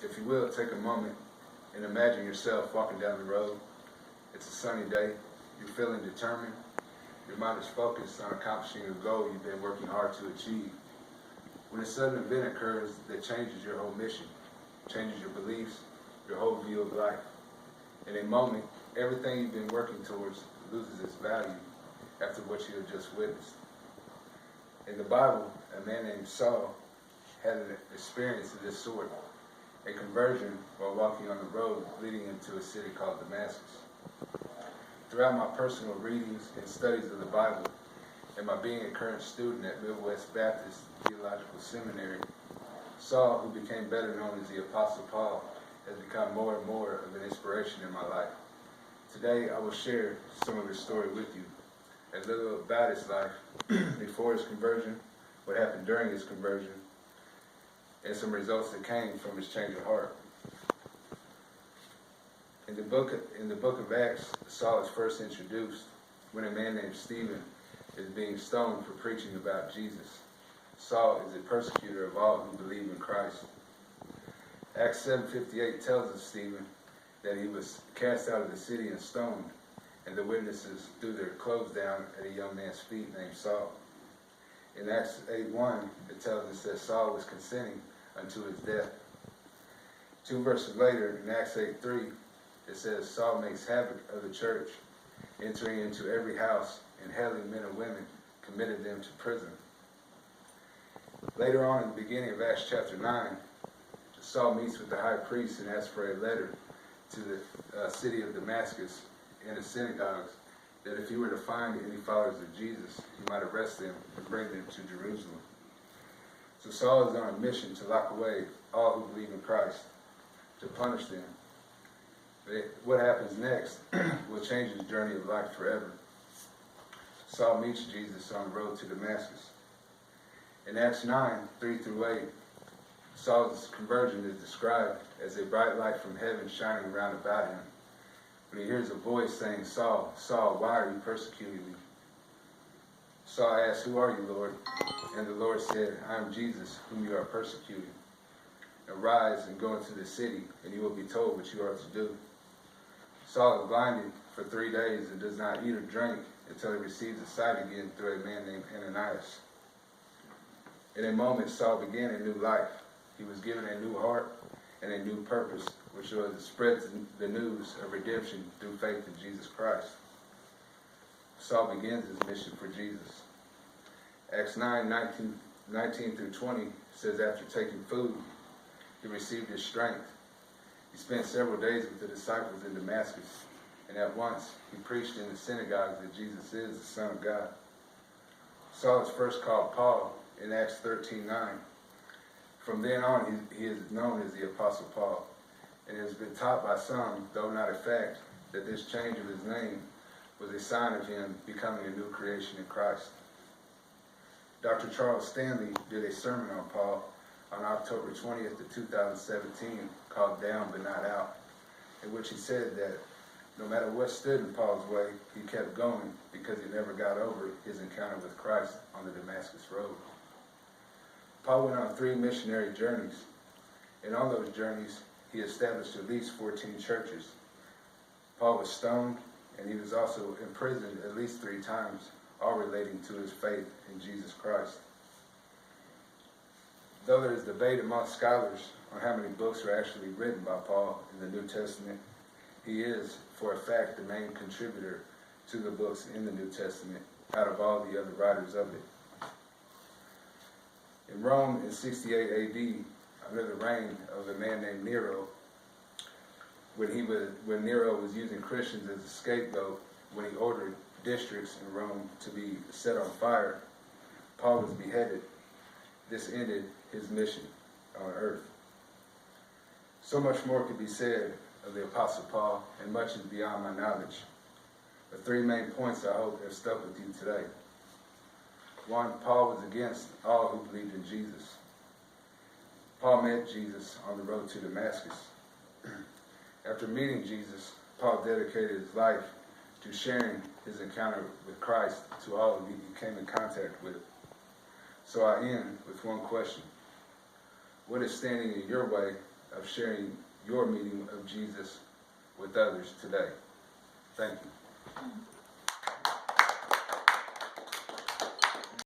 If you will, take a moment and imagine yourself walking down the road. It's a sunny day. You're feeling determined. Your mind is focused on accomplishing a goal you've been working hard to achieve. When a sudden event occurs that changes your whole mission, changes your beliefs, your whole view of life. In a moment, everything you've been working towards loses its value after what you have just witnessed. In the Bible, a man named Saul had an experience of this sort, a conversion while walking on the road leading into a city called Damascus. Throughout my personal readings and studies of the Bible, and my being a current student at Midwest Baptist Theological Seminary, Saul, who became better known as the Apostle Paul, has become more and more of an inspiration in my life. Today, I will share some of his story with you, a little about his life before his conversion, what happened during his conversion, and some results that came from his change of heart. In the book of Acts, Saul is first introduced when a man named Stephen is being stoned for preaching about Jesus. Saul is a persecutor of all who believe in Christ. Acts 7:58 tells us Stephen that he was cast out of the city and stoned, and the witnesses threw their clothes down at a young man's feet named Saul. In Acts 8:1, it tells us that Saul was consenting unto his death. 2 verses later, in Acts 8:3, it says Saul makes havoc of the church, entering into every house and hailing men and women, committed them to prison. Later on in the beginning of Acts chapter 9, Saul meets with the high priest and asks for a letter to the city of Damascus and the synagogues that if he were to find any followers of Jesus, he might arrest them and bring them to Jerusalem. So Saul is on a mission to lock away all who believe in Christ, to punish them. But what happens next will change his journey of life forever. Saul meets Jesus on the road to Damascus. In Acts 9:3-8, Saul's conversion is described as a bright light from heaven shining round about him. When he hears a voice saying, "Saul, Saul, why are you persecuting me?" Saul asked, "Who are you, Lord?" And the Lord said, "I am Jesus, whom you are persecuting. Arise and go into the city, and you will be told what you are to do." Saul is blinded for 3 days and does not eat or drink until he receives his sight again through a man named Ananias. In a moment, Saul began a new life. He was given a new heart and a new purpose, which was to spread the news of redemption through faith in Jesus Christ. Saul begins his mission for Jesus. Acts 9:19-20 says after taking food, he received his strength. He spent several days with the disciples in Damascus, and at once he preached in the synagogues that Jesus is the Son of God. Saul is first called Paul in Acts 13:9. From then on, he is known as the Apostle Paul, and it has been taught by some, though not a fact, that this change of his name was a sign of him becoming a new creation in Christ. Dr. Charles Stanley did a sermon on Paul on October 20th of 2017 called Down But Not Out, in which he said that no matter what stood in Paul's way, he kept going because he never got over his encounter with Christ on the Damascus road. Paul went on 3 missionary journeys, and on those journeys, he established at least 14 churches. Paul was stoned, and he was also imprisoned at least 3 times, all relating to his faith in Jesus Christ. Though there is debate among scholars on how many books were actually written by Paul in the New Testament, he is, for a fact, the main contributor to the books in the New Testament out of all the other writers of it. In Rome in 68 AD, under the reign of a man named Nero, when Nero was using Christians as a scapegoat, when he ordered districts in Rome to be set on fire, Paul was beheaded. This ended his mission on earth. So much more could be said of the Apostle Paul, and much is beyond my knowledge. The 3 main points I hope have stuck with you today. 1, Paul was against all who believed in Jesus. Paul met Jesus on the road to Damascus. After meeting Jesus, Paul dedicated his life to sharing his encounter with Christ to all who he came in contact with. So I end with one question. What is standing in your way of sharing your meeting of Jesus with others today. Thank you.